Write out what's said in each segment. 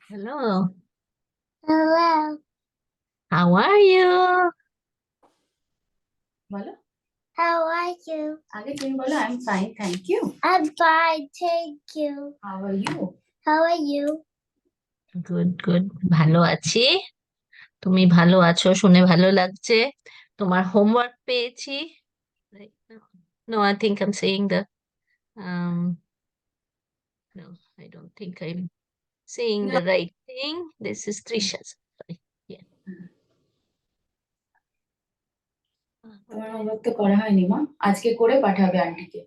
Hello, Hello. how are you? বলো How are you? আগে তুমি বলো I am fine thank you I'm fine, thank you. How are you How are you? Good good, ভালো আছি। তুমি ভালো আছো শুনে ভালো লাগছে। তোমার হোমওয়ার্ক পেয়েছি। No, I think I'm saying the um no, I don't think I'm saying the right thing. This is Trisha's. Sorry. Yeah. তোমার হোমওয়ার্ক তো করা হয়নি মা, আজকে করে পাঠাবে আন্টিকে।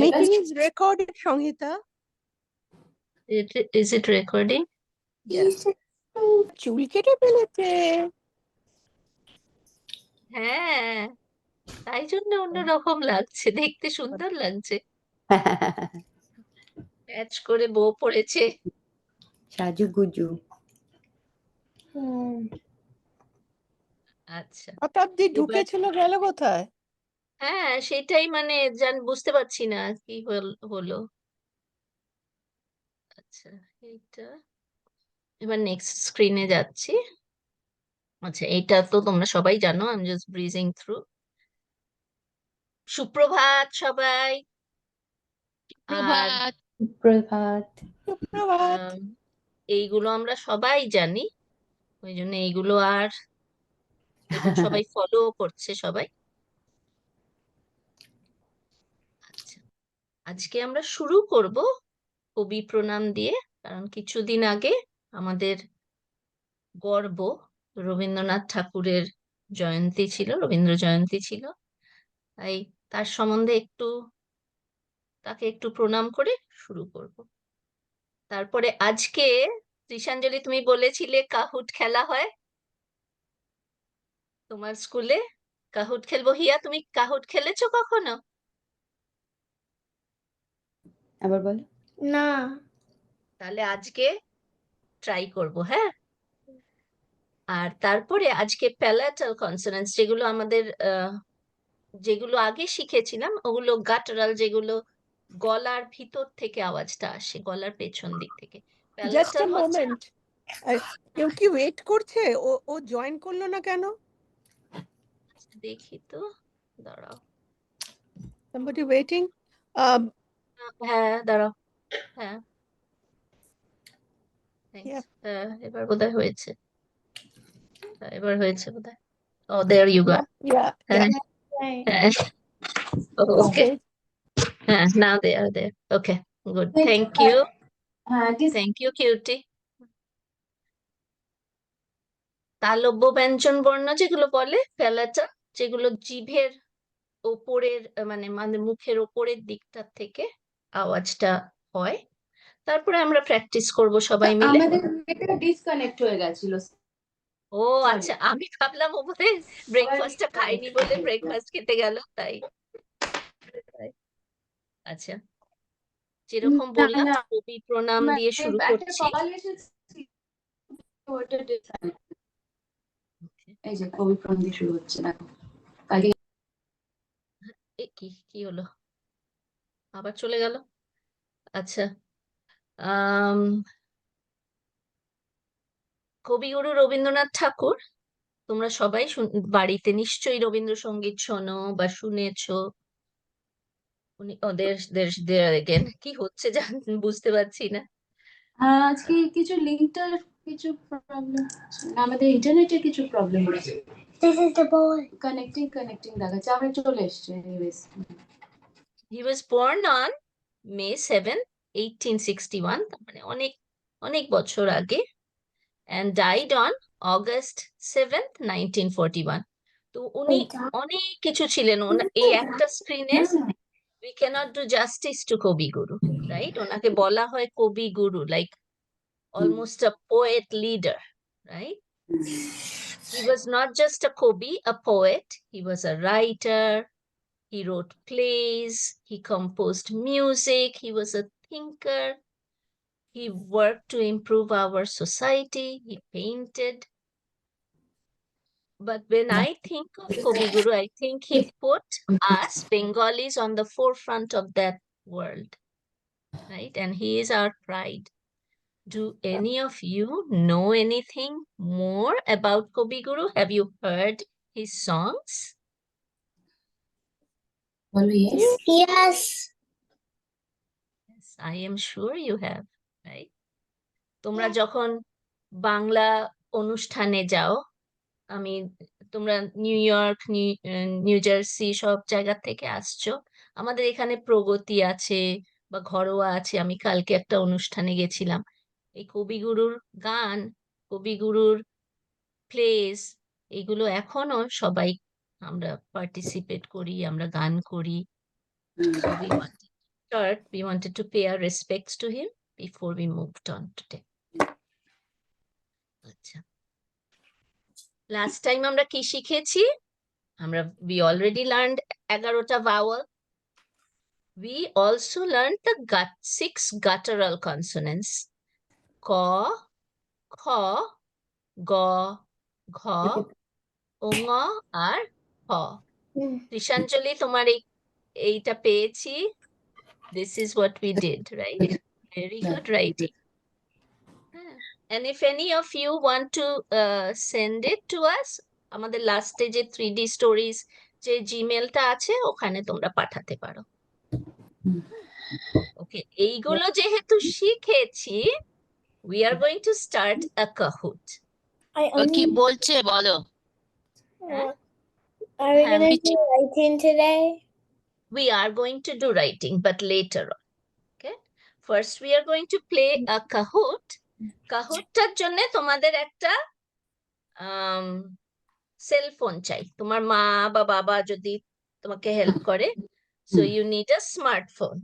Meeting is recorded, Sangeeta. Is it recording? Yes. চুল কেটে ফেলেছে। হ্যাঁ, তাই জন্য অন্যরকম লাগছে, দেখতে সুন্দর লাগছে। প্যাচ করে বউ পড়েছে। সাজুগুজু। আচ্ছা, শতাব্দী ঢুকেছিল, গেল কোথায়? হ্যাঁ সেটাই মানে বুঝতে পারছি না কি হলো। আচ্ছা, এইটা এবার নেক্সট স্ক্রিনে যাচ্ছি। আচ্ছা, এইটা তো তোমরা সবাই জানো, I am just bridging through. সুপ্রভাত সবাই। আর প্রভাত। সুপ্রভাত। এইগুলো আমরা সবাই জানি, ওই জন্য এইগুলো আর এবং সবাই ফলো করছে সবাই। আচ্ছা, আজকে আমরা শুরু করব কবি প্রণাম দিয়ে, কারণ কিছুদিন আগে আমাদের গর্ব রবীন্দ্রনাথ ঠাকুরের জয়ন্তী ছিল, রবীন্দ্র জয়ন্তী ছিল। তাই তার সম্বন্ধে তাকে একটু প্রণাম করে শুরু করব। তারপরে আজকে ত্রিশাঞ্জলি তুমি বলেছিলে কাহুট খেলা হয় তোমার স্কুলে, কাহুট খেলবো। হিয়া, তুমি কাহুট খেলেছো কখনো? আবার বলো। না। তাহলে আজকে ট্রাই করব, হ্যাঁ। আর তারপরে আজকে প্যালাটাল কনসোনেন্টস, যেগুলো আগে শিখেছিলাম ওগুলো গাটারাল, যেগুলো গলার ভিতর থেকে আওয়াজটা আসে, গলার পেছন দিক থেকে। জাস্ট প্যালাটাল আ হচ্ছে, মোমেন্ট। কেউ কি ওয়েট করছে? ও জয়েন করলো না কেন? দেখি তো, দাঁড়াও। somebody waiting. হ্যাঁ দাঁড়াও, হ্যাঁ Yeah. এবার বোধহয় হয়েছে, এবার হয়েছে বোধহয়। ও দেয়ার ইউ গো। Yeah. হ্যাঁ Right. হ্যাঁ, ওকে। Okay. হ্যাঁ, নাও দে আর দে। ওকে, গুড, থ্যাংক ইউ, হ্যাঁ থ্যাংক ইউ কিউটি। তালব্য ব্যঞ্জন বর্ণ যেগুলো বলে ফেলাটা, যেগুলো জিভের ওপরের মানে মানে মুখের ওপরের দিকটা থেকে আওয়াজটা হয়। তারপরে আমরা প্র্যাকটিস করব সবাই মিলে। আমাদের এটা ডিসকানেক্ট হয়ে গেছিল। ও আচ্ছা, আমি ভাবলাম ও বোধহয় ব্রেকফাস্টটা খাইনি বলে ব্রেকফাস্ট খেতে গেল, তাই। আচ্ছা, যেরকম বললাম না, কবি প্রণাম দিয়ে শুরু একটা করছি। কল এসেছে, ওটা disconnect। এই যে কবি প্রণাম দিয়ে শুরু হচ্ছে, দেখো কালকে কি কি হলো, আবার চলে গেল। আচ্ছা, আম কবিগুরু রবীন্দ্রনাথ ঠাকুর, তোমরা সবাই বাড়িতে নিশ্চয়ই রবীন্দ্রসঙ্গীত শোনো বা শুনেছো। উনি ওদের again কি হচ্ছে বুঝতে পারছি না। আজকে কিছু লিঙ্কটার কিছু প্রবলেম, আমাদের ইন্টারনেটের কিছু প্রবলেম হচ্ছে। This is the boy. Connecting দেখাচ্ছে, আবার চলে এসছে। Anyways, He was born on May 7, 1861, মানে অনেক অনেক বছর আগে। and died on August 7th, 1941. তো উনি অনেক কিছু ছিলেন, এই একটা স্ক্রিনে we cannot do justice to Kobi Guru, right? ওনাকে বলা হয় কবি গুরু, like almost a poet leader, right? He was not just a Kobi, a poet. He was a writer. He wrote plays. He composed music. He was a thinker. He worked to improve our society. He painted. But when I think of Kobi Guru, I think he put us Bengalis on the forefront of that world, right? And he is our pride. Do any of you know anything more about Kobi Guru? Have you heard his songs? বলো yes. Yes. Yes, I am sure you have, right? তোমরা যখন বাংলা অনুষ্ঠানে যাও, আমি তোমরা new York, new jersey সব জায়গা থেকে আসছো, আমাদের এখানে প্রগতি আছে বা ঘরোয়া আছে। আমি কালকে একটা অনুষ্ঠানে গেছিলাম, এই কবিগুরুর গান, কবিগুরুর প্লেস, এগুলো এখনো সবাই আমরা পার্টিসিপেট করি, আমরা গান করি। So we wanted to pay our respects to him before we moved on today. আচ্ছা, লাস্ট টাইম আমরা কি শিখেছি? we already learned 11টা vowel. We also learned the 6 guttural consonants. Ka, kha, ga, gha, nga আর হ। Trishanjali, তোমার এইটা পেয়েছি। This is what we did, right? Very good writing. And if any of you want to send it to us, আমাদের লাস্টে যে 3D stories যে জিমেলটা আছে ওখানে তোমরা পাঠাতে পারো। ওকে, এইগুলো যেহেতু শিখেছি, we are going to start a Kahoot. কি বলছে বলো? Are we হ্যাঁ, gonna do writing today? we are going to do writing, but later on. Okay, first we are going to play a Kahoot. Kahoot-টার জন্য তোমাদের একটা cell phone চাই, তোমার মা বা বাবা যদি তোমাকে হেল্প করে। So you need a smartphone,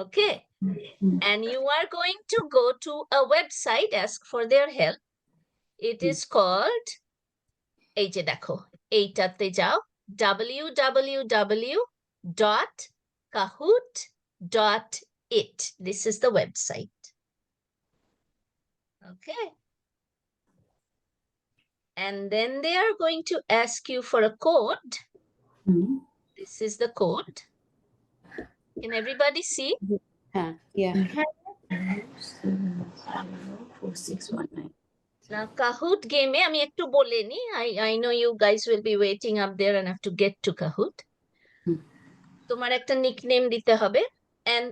okay? And you are going to go to a website, ask for their help. It is called, এই যে দেখো, এইটাতে যাও, www.kahoot.it. This is the website. Okay. And then they are going to ask you for a code. This is the code. Can everybody see? Yeah. 4619. Now, Kahoot game আমি একটু বলে নি। I know you guys will be waiting up there and have to get to Kahoot. তোমার একটা nickname দিতে হবে and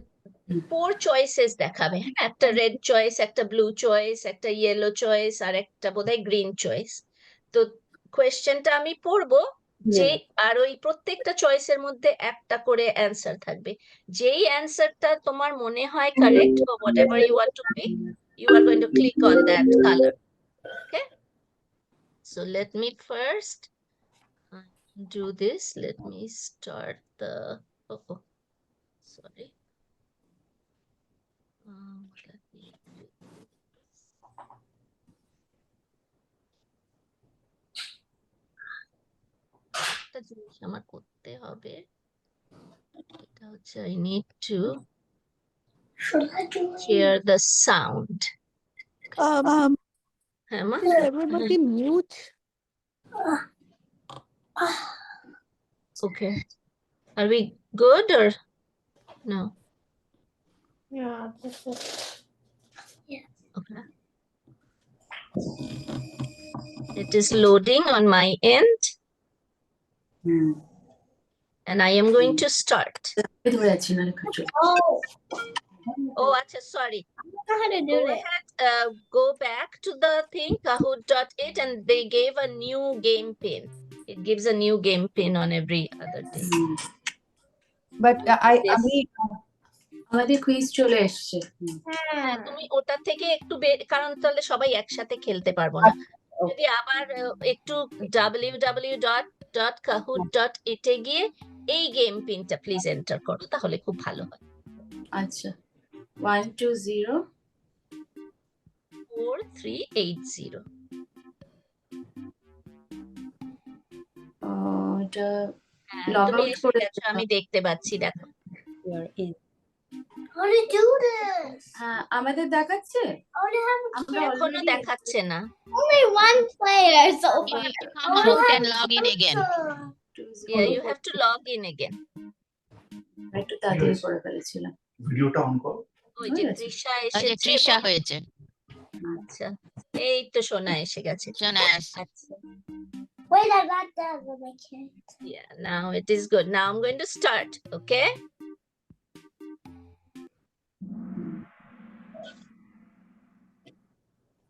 4 choices দেখাবে। একটা red choice, একটা blue choice, একটা yellow choice আর একটা বোধহয় green choice। তো কোয়েশ্চেনটা আমি পড়বো, যে আর ওই প্রত্যেকটা চয়েসের মধ্যে একটা করে অ্যান্সার থাকবে। যেই অ্যান্সারটা তোমার মনে হয় কারেক্ট বা whatever you want to pick, you are going to click on that color. Okay, so let me first do this. Let me start the sorry. Let me do this. একটা জিনিস আমার করতে হবে, এটা হচ্ছে I need to Should I do hear the sound. হ্যাঁ মা? Everybody mute. Okay. Are we good or no? Yeah, this is. Okay. It is loading on my end and I am going to start. ধরে যাচ্ছি না লেখা চল। Oh, Oh, acha, sorry. I don't know how to do Go it. ahead, go back to the thing, Kahoot.it, and they gave a new game pin. It gives a new game pin on every other day. But This. আমাদের quiz চলে এসছে। হ্যাঁ, তুমি ওটা থেকে একটু কারণ তাহলে সবাই একসাথে খেলতে পারবো না। যদি আবার একটু www.kahoot.it এ গিয়ে এই গেম পিনটা প্লিজ এন্টার করো, তাহলে খুব ভালো হয়। আচ্ছা 120 4380। এটা হ্যাঁ, লগ তুমি আউট এসে করে গেছো, আমি দেখতে পাচ্ছি, দেখো। You are in. How to do this? হ্যাঁ আমাদের দেখাচ্ছে I want to have আমরা এখনো already দেখাচ্ছে না। only one player so far. You come out and log in again. 20 Yeah, you have to log in again. একটু তাড়াতাড়ি করে ফেলেছিলাম। ভিডিওটা অন করো। ওই যে হয়ে গেছে? তৃষা ওই যে এসেছে। তৃষা হয়েছে, আচ্ছা, এই তো সোনা এসে গেছে। শোনা আসছে। আচ্ছা, Wait, I got that with my kid. yeah, now it is good. Now I'm going to start, okay?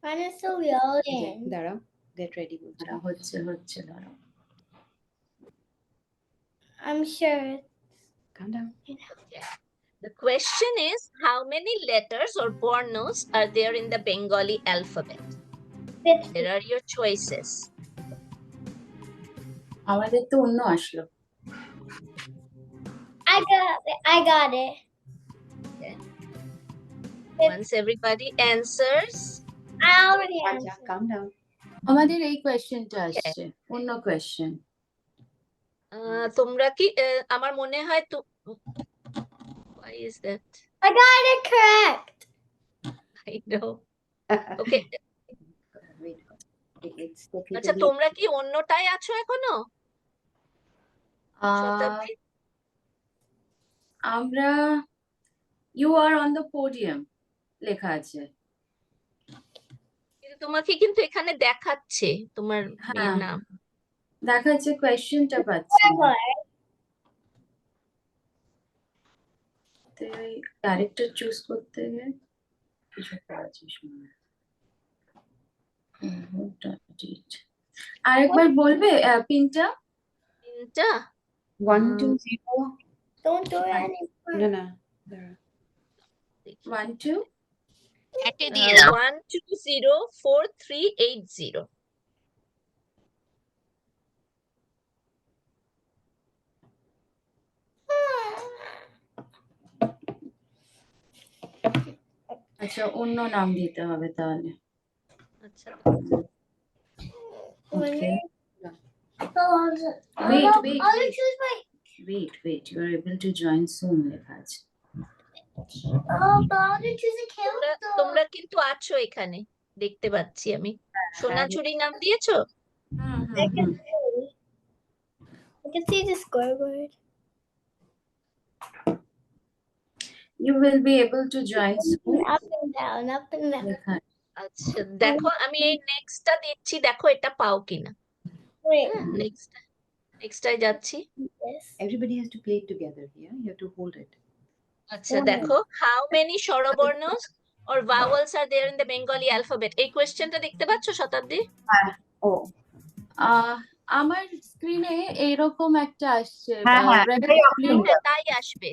Mine is still loading. দাঁড়াও, get ready বলছি। হচ্ছে দাঁড়াও। I'm sure. Calm down. The question is, how many letters or bornos are there in the Bengali alphabet? 50. Here are your choices. আমাদের তো অন্য আসলো। I got it. Once everybody answers, I already আচ্ছা, answered. calm down. আমাদের এই কোয়েশ্চেনটা আসছে, অন্য কোয়েশ্চেন। তোমরা কি আমার মনে হয় তো why is that? I got it correct. I know. Okay, Wait. It's আচ্ছা technically তোমরা কি অন্যটায় আছো এখনো? শতাব্দী? আমরা you are on the podium লেখা আছে। কিন্তু তোমাকে কিন্তু এখানে দেখাচ্ছে তোমার হ্যাঁ। নাম। দেখাচ্ছে, কোয়েশ্চেনটা পাচ্ছি না। ক্যারেক্টার চুজ করতে গিয়ে কিছু পাচ্ছিস না। আরেকবার বলবে পিনটা? তিনটা 1 2 0 Don't do it anymore. না না দাঁড়াও। 1 2 একে দিয়ে দাও। 1204380। আচ্ছা অন্য নাম দিতে হবে তাহলে। আচ্ছা, ওকে So Wait, I'll wait, I'll wait. choose my. wait you are able to join soon লেখা আছে। Oh, but I'll choose a character. তোমরা কিন্তু আছো এখানে, দেখতে পাচ্ছি আমি। সোনাঝুরি নাম দিয়েছো? I can see the scoreboard. You will be able to join soon Up and down, up and down. লেখা। আচ্ছা, দেখো আমি এই নেক্সটটা দিচ্ছি, দেখো এটা পাও কিনা। Wait, নেক্সটটায় যাচ্ছি। this. Everybody has to play it together here. You have to hold it. আচ্ছা দেখো, how many স্বরবর্ণস or vowels are there in the Bengali alphabet? এই কোয়েশ্চেনটা দেখতে পাচ্ছ শতাব্দী? ও আমার স্ক্রিনে এইরকম একটা আসছে। হ্যাঁ, হ্যাঁ, red, এটাই blue, হ্যাঁ, তাই আসবে,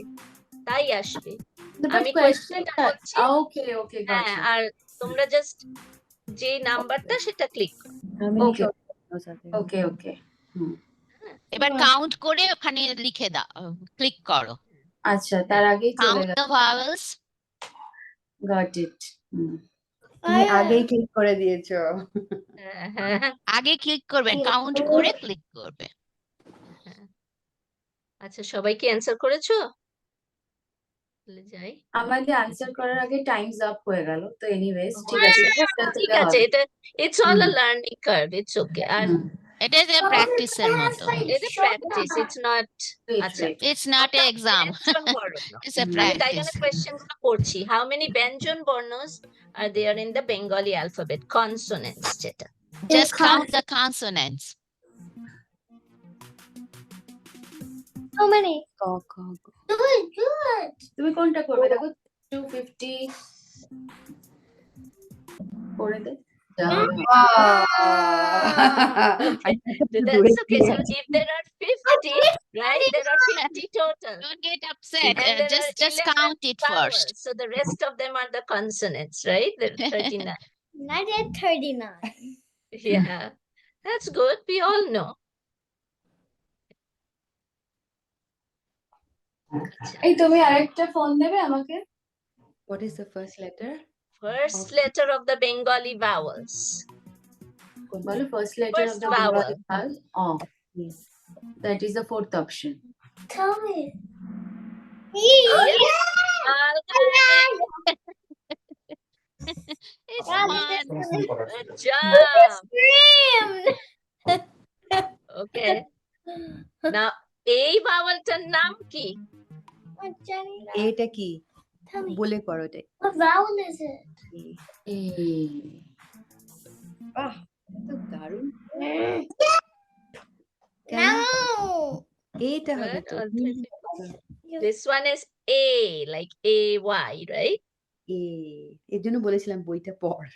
তাই আসবে। but আমি কোয়েশ্চেনটা কোয়েশ্চেনটা বলছি। ওকে হ্যাঁ, গotcha আর তোমরা জাস্ট যে নাম্বারটা সেটা ক্লিক করো। how many Okay. shortcuts are there? ওকে এবার কাউন্ট করে ওখানে লিখে দাও, ক্লিক করো। আচ্ছা তার আগেই চলে কাউন্ট গেল। The vowels. Got it. তুমি আগেই ঠিক করে দিয়েছো। হ্যাঁ, আগে ক্লিক করবে, কাউন্ট করে ক্লিক করবে। আচ্ছা সবাই কি অ্যান্সার করেছো? তাহলে যাই। আমাদের আনসার করার আগে টাইমস আপ হয়ে গেল, তো এনিওয়েজ ঠিক হ্যাঁ, আছে। ঠিক আছে, এটা it's all a learning curve, it's okay. আর এটা যে প্র্যাকটিসের মতো, এটা প্র্যাকটিস, ইটস নট। আচ্ছা, ইটস নট এ এক্সাম, ব্যঞ্জন বর্ণ। ইটস এ আমি তাই প্র্যাকটিস। জন্য কোয়েশ্চেন গুলো করছি। হাউ মেনি ব্যঞ্জন বর্ণস are there in the Bengali alphabet? Consonants যেটা। Just count the consonants. How many? ক খ গ। Good, good. তুমি কোনটা করবে? দেখো 250 করে দে। That's okay. So if there are 50, right? There are 50 total. Don't get upset. And there Just are 11 count it vowels. first. So the rest of them are the consonants, right? There are 39. I did 39. Yeah, that's good. We all know. এই তুমি আরেকটা phone দেবে আমাকে? What is the first letter? First Of- letter of the Bengali vowels. বলো first letter First of the vowel. Bengali vowel. Oh, Yes. that is the fourth option. Tell me. It's Yeah, fun. Good job. Screamed. Okay. Now, এই ভাওয়ালটার নাম কি? What, Jenny? এটা কি? Tell me. বলে করো এটা। What vowel is it? বাহ, এত দারুণ। কেন? No. এইটা হবে Good. তো। All three people. This one is A, like A-Y, right? এর জন্য বলেছিলাম বইটা পড়।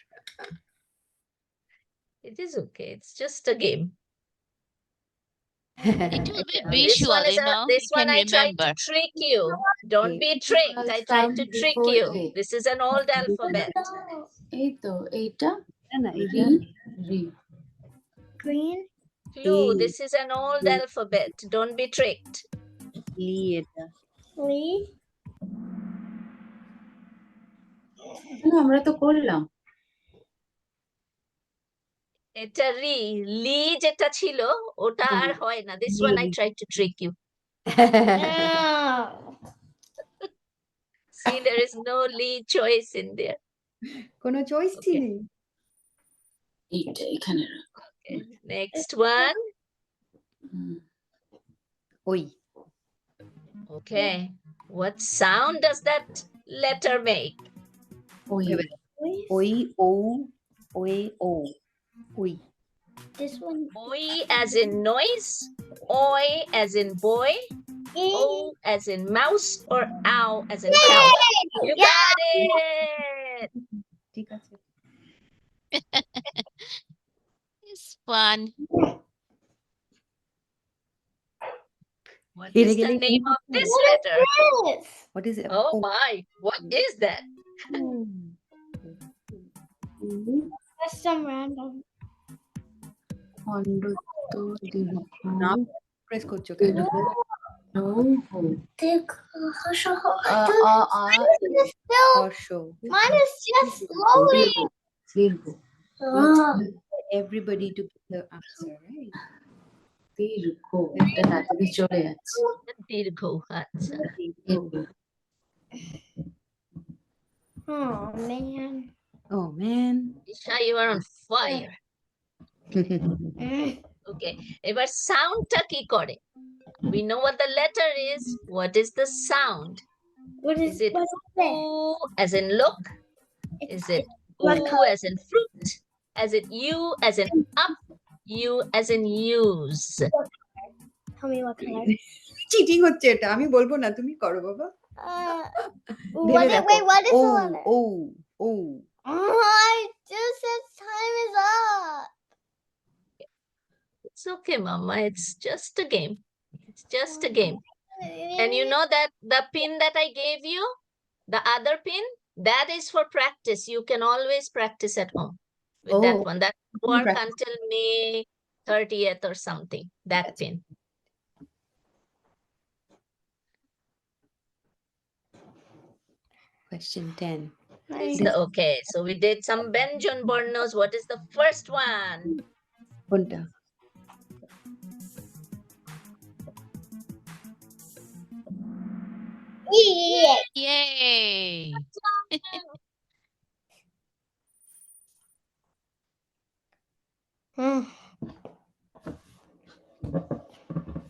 It is okay. It's just a game. It will be Now, this visual, one is you know. this You one can I tried remember. to trick you. Don't be tricked. I tried to trick Before you. A. This is an old alphabet. এই তো এইটা না না রি এটা রি Green. Clue, A. this is an old alphabet. Don't be tricked. লি এটা। Lee. আমরা তো করলাম। এটা রি লি যেটা ছিল ওটা আর হয় না. This one I tried to trick you. Oh. See, there is no Lee choice in there. কোনো চয়েসই Okay. নেই। এইটা এখানে রাখো। Okay. Next one. ওই Okay. What sound does that letter make? ওই ভেবে দেখো। ওই ও ওই ও ওই This one. Oi as in noise, oi as in boy, o as in mouse, or ow as in cow. You got it. ঠিক আছে। It's fun. What Here is the again, name of this What is letter? this? What is it? Oh my, what is that? That's some random. খণ্ড তো দীর্ঘ নাম press করছো কেন? Dick. Harsh. Mine is just slowly. দীর্ঘ Everybody to get the answer, right? দীর্ঘ এটা তাড়াতাড়ি চলে যাচ্ছে। Dirgho. আচ্ছা। Oh man. Oh man. Isha, you are on fire. Okay. এবার সাউন্ডটা কি করে? We know what the letter is. What is the sound? What Is it what is it? oo as in look? Is it What oo color? as in fruit? As in you as in up? You as in use? Tell me what color. Cheating হচ্ছে এটা, আমি বলবো না, তুমি করো বাবা। What ভেবে is, দেখো। wait, what is O the letter? O O Oh, I just said time is up. It's okay, Mama. It's just a game. It's just a game. And you know that the pin that I gave you, the other pin, that is for practice. You can always practice at home with that Oh, one. That will work practice. until May 30th or something. That That's pin. Question 10. Okay, so we did some Benjon Bornos. What is the first one? কোনটা? Yeah. Yay.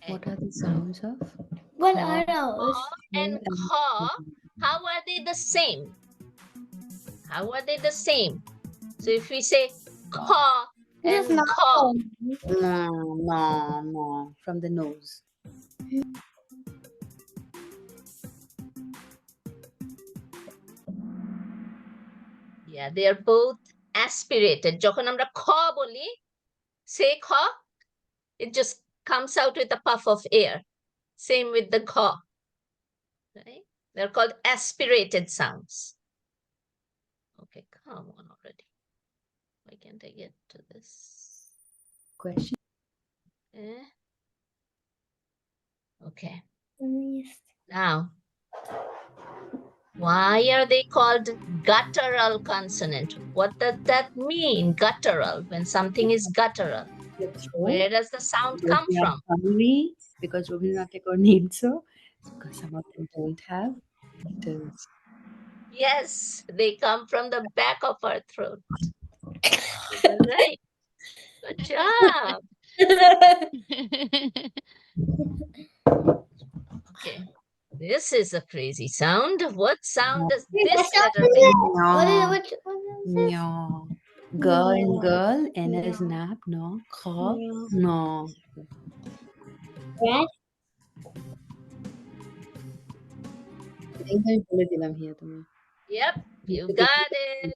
What are the sounds of? What Ka, are those? And Kha, how are they the same? How are they the same? So if we say Kha and Just not Kha, No, no, no. From the nose. yeah, they are both aspirated. যখন আমরা খ বলি, say খ, it just comes out with a puff of air. Same with the gha, right? They're called aspirated sounds. Okay, come on already. Why can't I get to this? Question. Eh? Okay. Now, why are they called guttural consonant? What does that mean, guttural, when something is guttural? Where does the sound come They are from? hungry because Rabindranath Tagore named so. Because some of them don't have. It is. Yes, they come from the back of our throat. Right. Good job. Okay. This is a crazy sound. What sound does this letter make? What is this? No. Girl and girl, N is nap, no. Kha, no. Rat? এইভাবে বলে দিলাম হিয়া তুমি। Yep, you got it.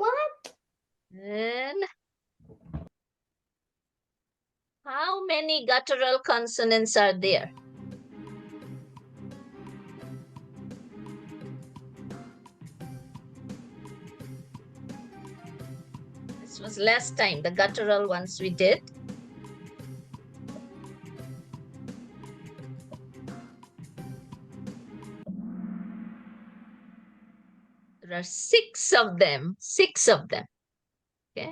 What? And how many guttural consonants are there? This was last time, the guttural ones we did. There are 6 of them, 6 of them. Okay.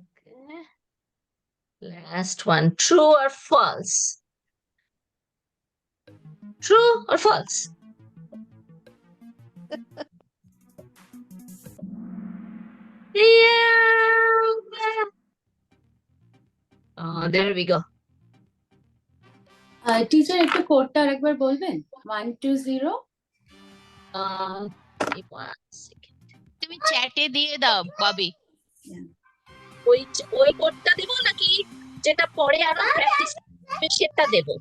Okay. Last one, true or false? True or false? Yeah. Oh, there we go. Teacher একটু কোডটা আরেকবার বলবেন 120 Give me 1 second. তুমি চ্যাটে দিয়ে দাও ববি। ওই কোডটা দেবো নাকি যেটা পরে আরো প্র্যাকটিস করবে সেটা দেবো?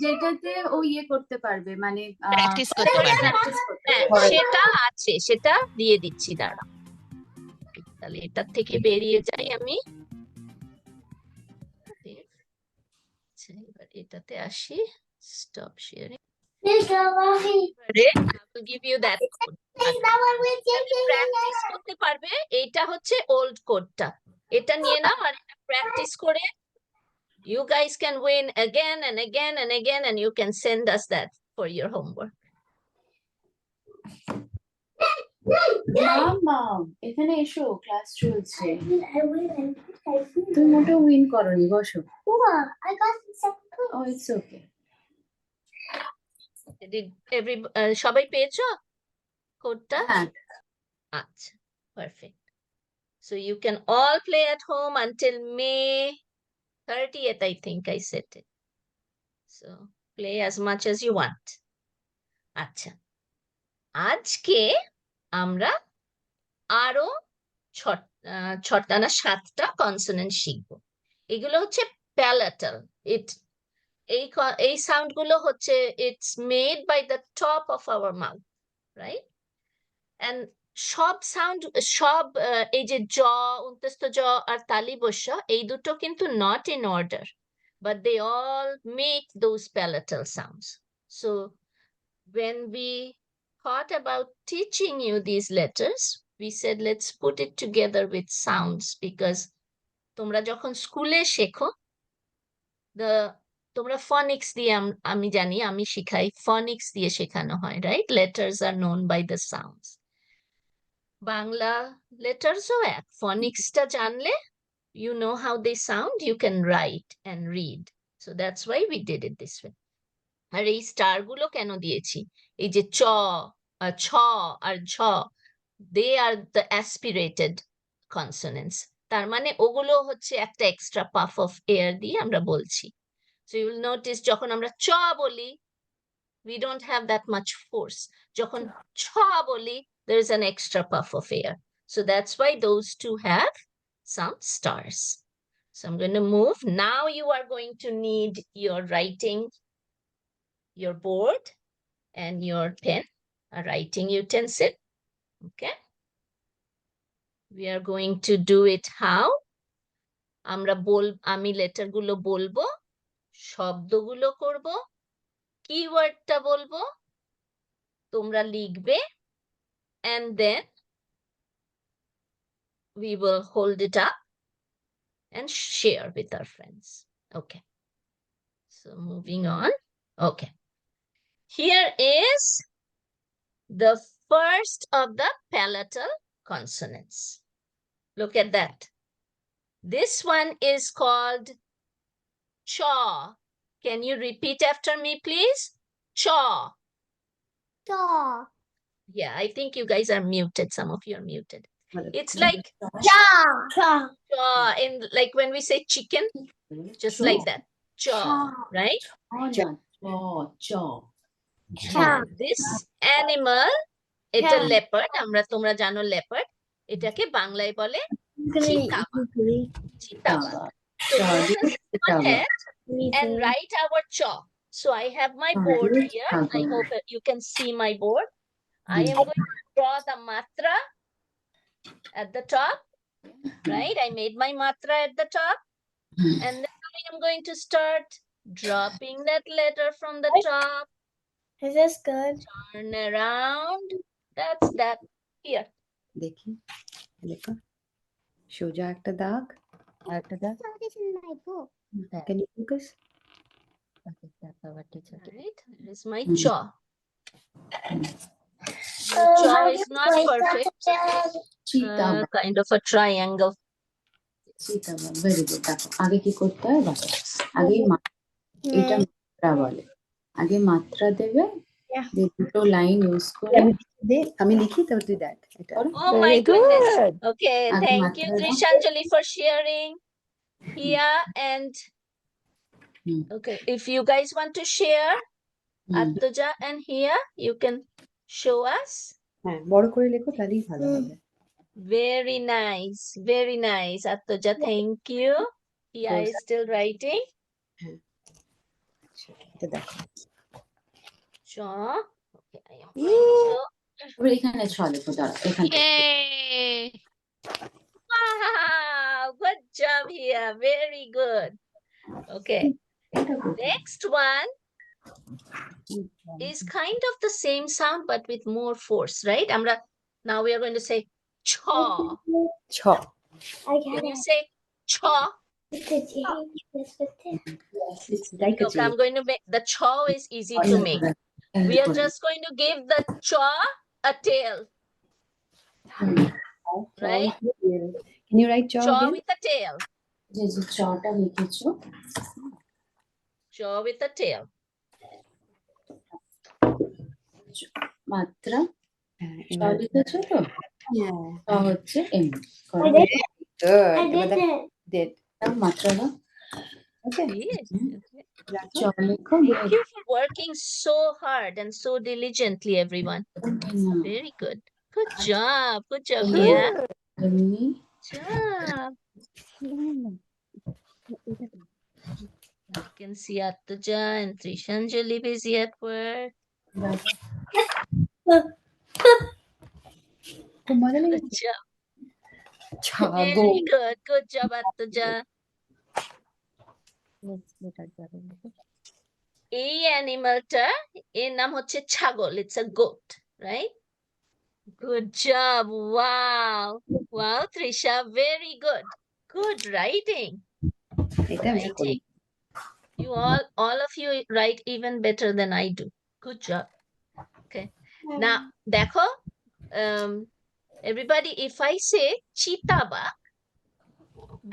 যেটাতে ও ইয়ে করতে পারবে মানে প্র্যাকটিস করতে পারবে। practice করতে হ্যাঁ, পারবে। সেটা আছে, সেটা দিয়ে দিচ্ছি, দাঁড়া। তাহলে এটার থেকে বেরিয়ে যাই আমি। আচ্ছা, এবার এটাতে আসি, stop sharing. This the one we I will give you that code. this the one we practice করতে পারবে, এইটা হচ্ছে ওল্ড কোডটা, এটা নিয়ে নাও আর এটা প্র্যাকটিস করে you guys can win again and again and again, and you can send us that for your homework. মাম এখানে এসো ক্লাস চলছে I win. তুমি মোটেও উইন করনি বসো I got the second oh it's okay Did সবাই পেয়েছো কোডটা? হ্যাঁ আচ্ছা, perfect. So you can all play at home until May 30th, I think I said it. So play as much as you want. আচ্ছা, আজকে আমরা আরো ছটা না 7টা কনসোনেন্ট শিখবো। এগুলো হচ্ছে প্যালাটাল। এই সাউন্ড গুলো হচ্ছে it's made by the top of our mouth, right? And সব সাউন্ড, সব এই যে জ, অন্তস্থ জ আর তালিবস্য, এই দুটো কিন্তু not in order, but they all make those palatal sounds. So when we thought about teaching you these letters, we said let's put it together with sounds, because তোমরা যখন স্কুলে শেখো, তোমরা ফনিক্স দিয়ে, আমি জানি, আমি শিখাই, ফনিক্স দিয়ে শেখানো হয়, right? Letters are known by the sounds. Bangla লেটার্সও এক, ফনিক্সটা জানলে you know how they sound, you can write and read. So that's why we did it this way. আর এই স্টার গুলো কেন দিয়েছি? এই যে চ, ছ আর ঝ, they are the aspirated consonants. তার মানে ওগুলো হচ্ছে একটা এক্সট্রা পাফ অফ এয়ার দিয়ে আমরা বলছি। So you will notice যখন আমরা চ বলি, we don't have that much force. যখন ছ বলি, there is an extra puff of air. So that's why those two have some stars. So I'm going to move. Now you are going to need your writing, your board and your pen, a writing utensil. Okay. We are going to do it how? আমি letter গুলো বলবো, শব্দগুলো করব, কিওয়ার্ডটা বলবো, তোমরা লিখবে, and then we will hold it up and share with our friends. Okay. So moving on. Okay. Here is the first of the palatal consonants. Look at that. This one is called chaw. Can you repeat after me, please? Chaw. Chaw. Yeah, I think you guys are muted. Some of you are muted. It's like Chaw. Chaw. chaw, in like when we say chicken, just like that. Chaw, right? Chaw. This animal, এটা Chaw. leopard, তোমরা জানো leopard, এটাকে বাংলায় বলে চিতাবাঘ। চিতাবাঘ। So let us go ahead and write our chaw. So I have my board here. I hope that you can see my board. I am going to draw the matra at the top, right? I made my matra at the top, and then I am going to start dropping that letter from the top, Is this good? turn around. That's that here. দেখি লেখা সোজা একটা দাগ আর একটা দাগ That is in my book. Can you focus Right? This is my chaw. The chaw is not perfect. Kind of a triangle. চিতাবাঘ very good. দেখো আগে কি করতে হয়, দেখো আগে এটা মাত্রা বলে, আগে মাত্রা দেবে, দিয়ে দুটো লাইন ইউজ করে আমি লিখি তো তুই দেখ এটা Oh my Very goodness. good. Okay, Agi thank you, Matra. Trishanjali, for sharing here. And Hmm. okay, if you guys want to share, Attuja and here, you can show us. হ্যাঁ বড় করে লেখো তাহলেই ভালো হবে। Very nice, very nice. Attuja, thank you. Here is still writing. এটা দেখো Chaw. Okay, I am going to. এবার এখানে ছ লেখো, দাঁড়া এখানে Yay! Wow, good job here. Very good. Okay, next one is kind of the same sound but with more force, right? Now we are going to say chaw. ছ I Can got you it. say chaw? Because you this with it. Like Look, I'm going to make the chaw is easy to make. We are just going to give the chaw a tail, right? Can you write jaw Chaw again? with a tail. যে যে চটা লিখেছো Chaw with a tail. মাত্রা হ্যাঁ, ছ এবার- লিখেছো তো, হ্যাঁ। ছ হচ্ছে M I did. Good. I এবার did দেখ- it. did. মাত্রাটা Okay. Yes. Okay. ছ লেখো, Thank you for working so hard and so diligently, everyone. Very good. Good job. Good job, Good. Mia. এমনি Job. You can see Attuja and Trishanjali busy at work. খুব মজা Good লেগেছে job. ছাগল Very good. Good job, Attuja. এই অ্যানিমালটা এর নাম হচ্ছে ছাগল। It's a goat, right? Good job. Wow. Wow, Trisha. Very good. Good writing. এটা আমি করি Writing. You all of you write even better than I do. Good job. Okay. Now, দেখো, everybody, if I say চিতাবাঘ,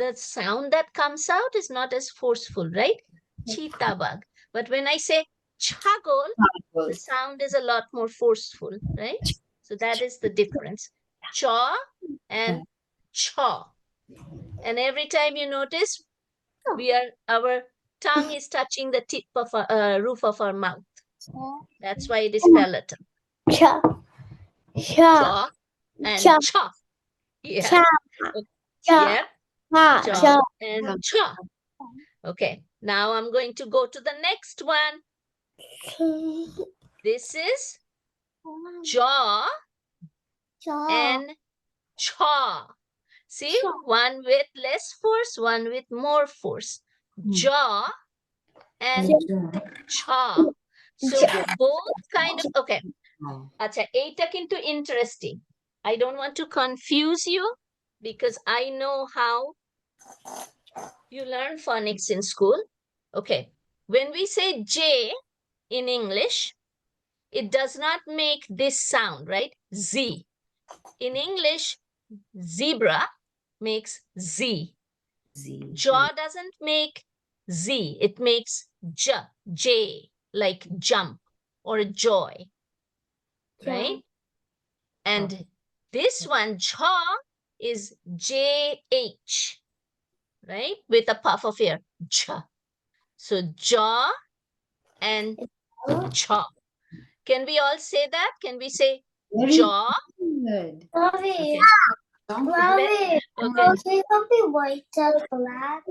the sound that comes out is not as forceful, right? Chitabag. But when I say chagol, the sound is a lot more forceful, right? So that is the difference. Chaw and chaw. And every time you notice, our tongue is touching the tip of roof of our mouth. That's why it is palatal. Cha. Cha. Chaw and Cha. chaw. Yeah. Cha. Cha. Yeah. Cha and cha. Okay, now I'm going to go to the next one. This is jaw and chaw. See, one with less force, one with more force. Jaw and chaw. So both kind of, okay. আচ্ছা এইটা কিন্তু interesting. I don't want to confuse you because I know how you learn phonics in school. Okay, when we say J in English, it does not make this sound, right? Z. In English, zebra makes Z. Jaw doesn't make Z, it makes J, J, like jump or joy, right? And this one, jaw, is JH, right? With a puff of air, ja. So jaw and chaw. Can we all say that? Can we say Very jaw? good. Okay. Say something white and black.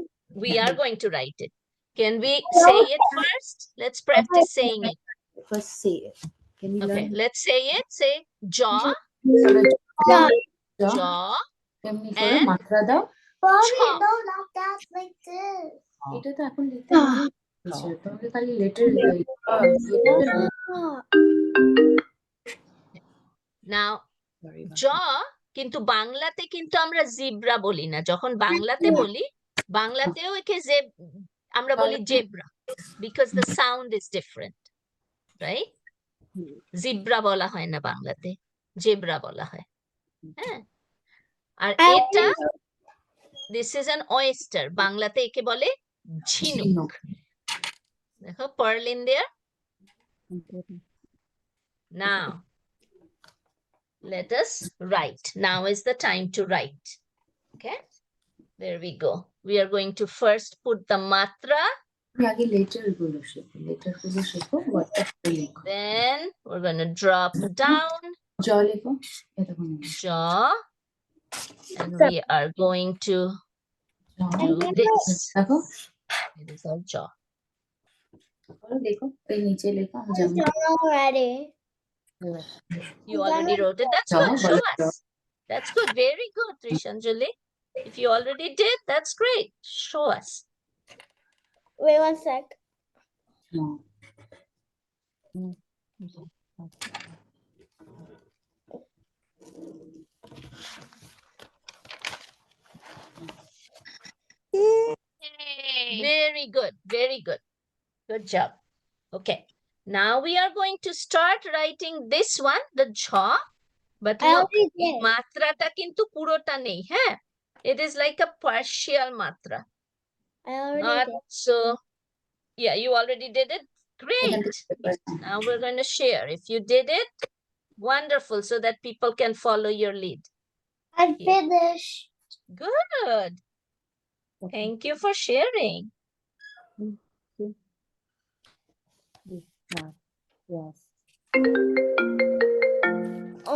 We are going to write it. Can we say it first? Let's practice saying it. First say it. Can you Okay, learn? let's say it. Say jaw, jaw, এমনি করে and মাত্রা দাও। Mommy, Cha. no, not that, like this. এটা তো এখন লিখতে হবে। তোমাকে খালি letter Now, Sorry about jaw কিন্তু বাংলাতে কিন্তু আমরা জিব্রা বলি না। যখন বাংলাতে বলি, বাংলাতেও একে আমরা বলি zebra because the sound is different, right? Zebra বলা হয় না বাংলাতে, জেব্রা বলা হয়। হ্যাঁ, আর এটা this is an oyster, বাংলাতে একে বলে ঝিনুক। দেখো pearl in there. Now, let us write. Now is the time to write. Okay, there we go. We are going to first put the matra, আগে লেটার গুলো শেখো লেখো। then we're going to drop down জ লেখো এরকম jaw, and we are going to do this. দেখো It is our jaw. দেখো এই নিচে লেখো আমি যেমন already. You already wrote it. That's Jaw, good. Show but us. That's good. Very good, Trishanjali. If you already did, that's great. Show us. Wait 1 sec. Yay. Very good. Very good. Good job. Okay. Now we are going to start writing this one, the jaw. But I look, already did. মাত্রাটা কিন্তু পুরোটা নেই, হ্যাঁ? It is like a partial matra. I already Not did. so, yeah, you already did it. Great. Now we're going to share. If you did it, wonderful, so that people can follow your lead. I Yeah. finished. Good. Thank you for sharing. Yes.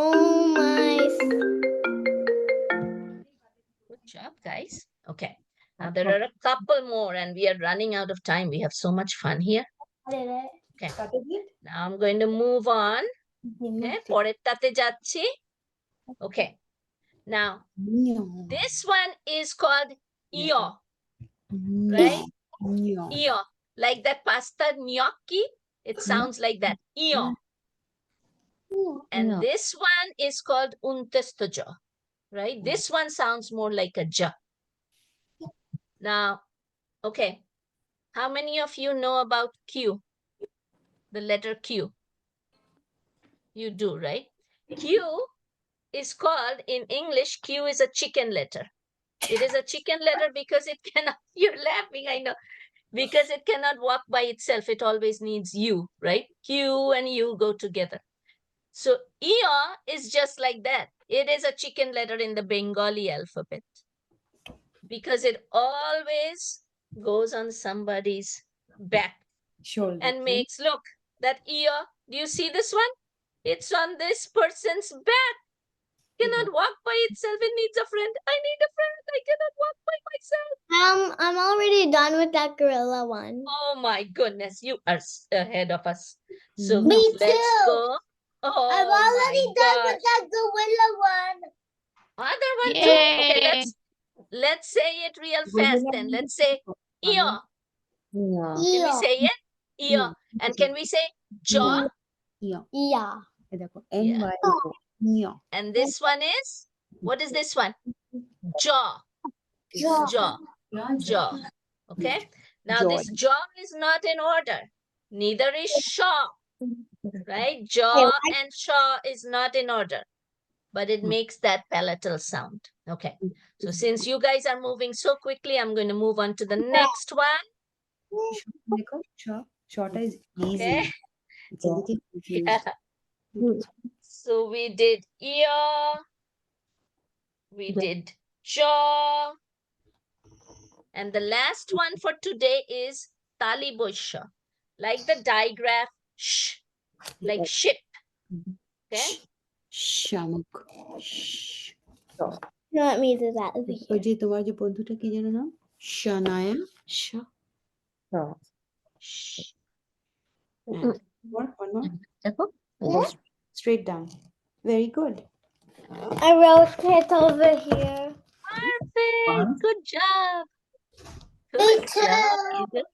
Oh my. Good job, guys. Okay. Now there are a couple more and we are running out of time. We have so much fun here. I did it. Now I'm going to move on. Okay. পরেরটাতে যাচ্ছি. Okay. Now this one is called io, right? Io. Like that pasta gnocchi. It sounds like that. Io. And this one is called un testo jaw, right? This one sounds more like a ja. Now, okay. How many of you know about Q? The letter Q. You do, right? Q is called, in English, Q is a chicken letter. It is a chicken letter because it cannot, you're laughing, I know. Because it cannot walk by itself. It always needs U, right? Q and U go together. So Ia is just like that. It is a chicken letter in the Bengali alphabet because it always goes on somebody's back Shoulder. and makes, look, that Ia, do you see this one? It's on this person's back. cannot walk by itself. It needs a friend. I need a friend. I cannot walk by myself. I'm already done with that gorilla one. Oh my goodness, you are ahead of us. So Me let's too. go. Oh I'm already my done with gosh. that gorilla one. Other one too. Okay, Yay. let's say it real fast then. Let's say ear. Yeah. Can we Yeah. say it? Ear. And can we say jaw? Yeah. Yeah. এই দেখো Yeah. NYO. Yeah. And this one is, what is this one? Jaw. Jaw. Jaw. Jaw. Okay. Now Jaw. this jaw is not in order. Neither is shaw. Right? Jaw and shaw is not in order. But it makes that palatal sound. Okay. So since you guys are moving so quickly, I'm going to move on to the next one. দেখো short is easy. Okay. It's a little confused. Yeah. So we did ear. We did jaw. And the last one for today is talibosha. Like the digraph sh, like ship. Okay. শামুক। Let me do that over ওই here. যে তোমার যে বন্ধুটা কি যেন নাম Shanaya Sh. one more দেখো। straight down very good I wrote it over here. Perfect. Good job. Me Good too. job, Eden.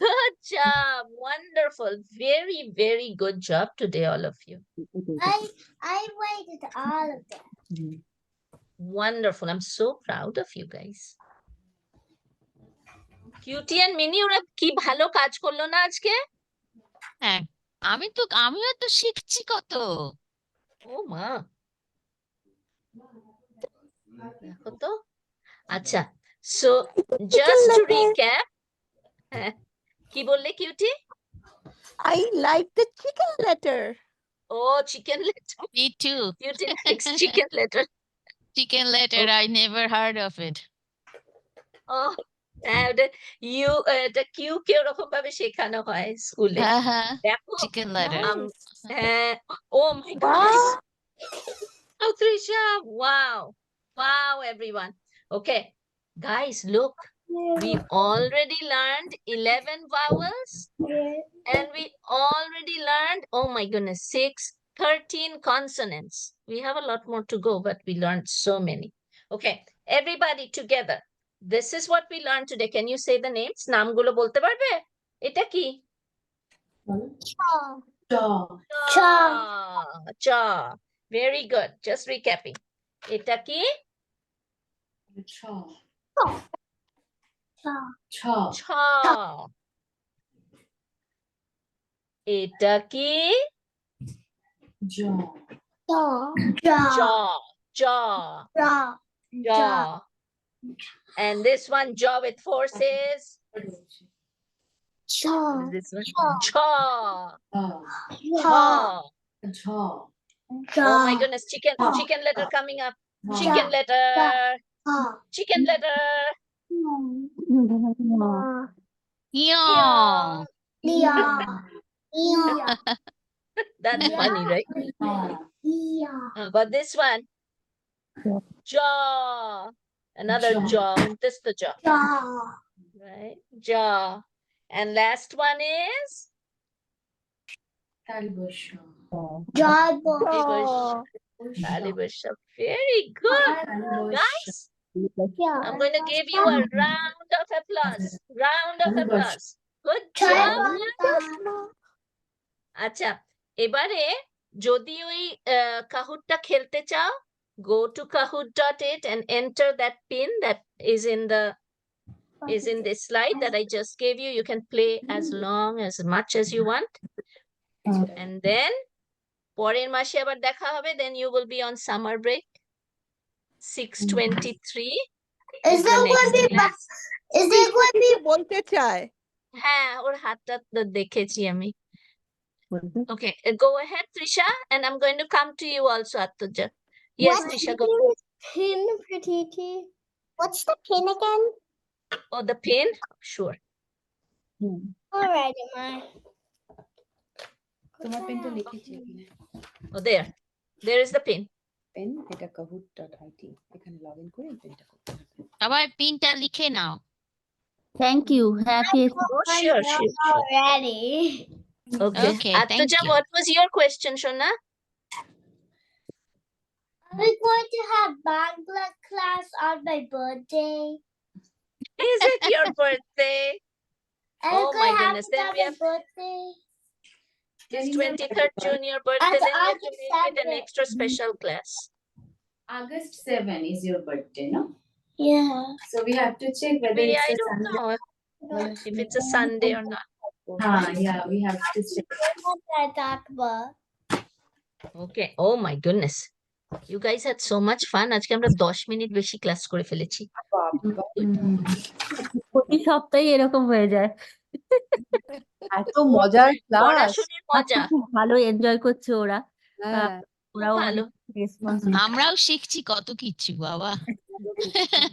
Good job. Wonderful. Very, very good job today, all of you. I rated all of them. Wonderful. I'm so proud of you guys. Cutie and Minnie, ওরা কি ভালো কাজ করলো না আজকে? হ্যাঁ, আমিও তো শিখছি কত। ও মা। দেখো তো। আচ্ছা। So just to recap, হ্যাঁ, কি বললে cutie? I like the chicken letter. Oh, chicken letter. Me too. Cutie likes chicken letter. Chicken letter, I never heard of it. Oh, এটা কিউ কে ওরকম ভাবে শেখানো হয় স্কুলে। হ্যাঁ হ্যাঁ, দেখো। chicken letter. হ্যাঁ, oh my goodness. Oh, Trisha, wow. Wow, everyone. Okay, guys, look. We already learned 11 vowels and we already learned, oh my goodness, 13 consonants. We have a lot more to go, but we learned so many. Okay, everybody together. This is what we learned today. Can you say the names? নামগুলো বলতে পারবে? এটা কি? Chaw. Cha. Very good. Just recapping. এটা কি? Cha. এটা কি? Jaw. Jaw. Jaw. Jaw. Jaw. And this one, jaw with forces. Jaw. What is this one? Chaw. Chaw. Oh my goodness, chicken letter coming up. Chicken letter. Chicken letter. Yeah. That's funny, right? But this one, jaw. Another jaw. This the jaw. Right? Jaw. And last one is talibosha. Very good, guys. I'm going to give you a round of applause. Round of applause. Good job. আচ্ছা, এবারে যদি ওই কাহুটটা খেলতে চাও, go to kahoot.it and enter that pin that is in this slide that I just gave you. You can play as long as much as you want. And then পরের মাসে আবার দেখা হবে, then you will be on summer break. 6:23 Is the there next going to be class. is there going to be বলতে চায় হ্যাঁ, ওর হাতটা তো দেখেছি আমি। Okay, go ahead, Trisha, and I'm going to come to you also, Atuja. Yes, Trisha, go. pin, Pratiti? What's the pin again? Oh, the pin? Sure. All right, Emma. তোমার পেনটা লিখেছি এখানে Oh, there. There is the pin. Pen, এটা kahoot.it, এখানে log in করে এই পেনটা করতে হবে। সবাই পিনটা লিখে নাও। Thank you. Happy. Oh, sure, sure, sure. already. Okay. Okay, thank Atuja, you. what was your question, Shona? Are we going to have Bangla class on my birthday? Is it your birthday? Are Oh we my going to have goodness, it then on we my have birthday? this 23rd June, your birthday, And then you have to August make it an 7th. extra special class. August 7 is your birthday, no? Yeah. So we have to check whether it's I a don't Sunday. know if it's a Sunday or not. Yeah, we have to check. What did I talk about? Okay. Oh my goodness. You guys had so much fun. আজকে আমরা 10 minute বেশি class করে ফেলেছি। বাবা, প্রতি সপ্তাহে এরকম হয়ে যায়। এত মজার ক্লাস। পড়াশোনার মজা। খুব ভালো এনজয় করছে ওরা। হ্যাঁ, ওরাও ভালো। রেসপন্স আমরাও শিখছি কত কিছু বাবা।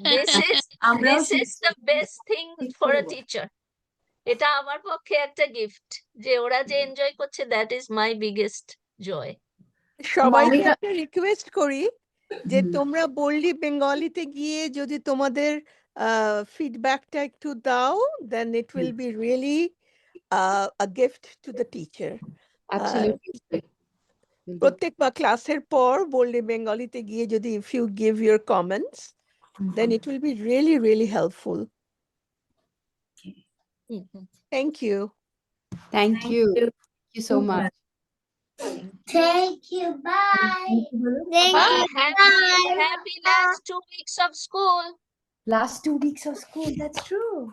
This is আমরাও this is the best thing for a teacher. এটা আমার পক্ষে একটা গিফট যে ওরা যে এনজয় করছে, দ্যাট ইজ মাই বিগেস্ট জয়। সবাইকে মমিতা- একটা রিকোয়েস্ট করি যে তোমরা বললি বেঙ্গলিতে গিয়ে যদি তোমাদের ফিডব্যাকটা একটু দাও, then it will be really a gift to the teacher. absolutely. প্রত্যেকবার ক্লাসের পর বললি বেঙ্গলিতে গিয়ে যদি if you give your comments, then it will be really really helpful. Thank you. Thank you. Thank you so much. Thank you. Bye. Thank Bye. you. Happy last 2 weeks of school. Last 2 weeks of school, that's true.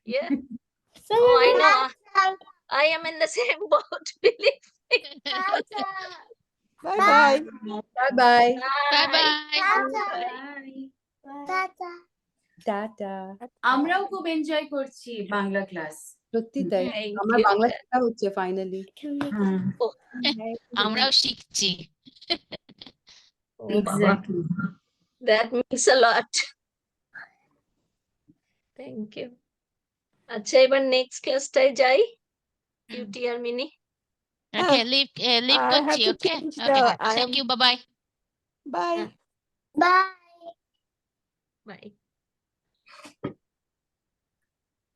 Yeah. Oh, I know. I am in the same boat, believe me. Bye bye. Bye-bye. Bye bye. Tata. Tata. আমরাও খুব enjoy করছি Bangla class. সত্যি তাই। Thank আমার you. Bangla শেখা হচ্ছে finally. আমরাও শিখছি। Oh, Baba. Exactly. That means a lot. Thank you. আচ্ছা, এবার নেক্সট ক্লাসটায় যাই। কিউটি আর mini. Okay, leave I have করছি। to okay, change okay, the- I thank am- you, bye bye. Bye. Bye. By.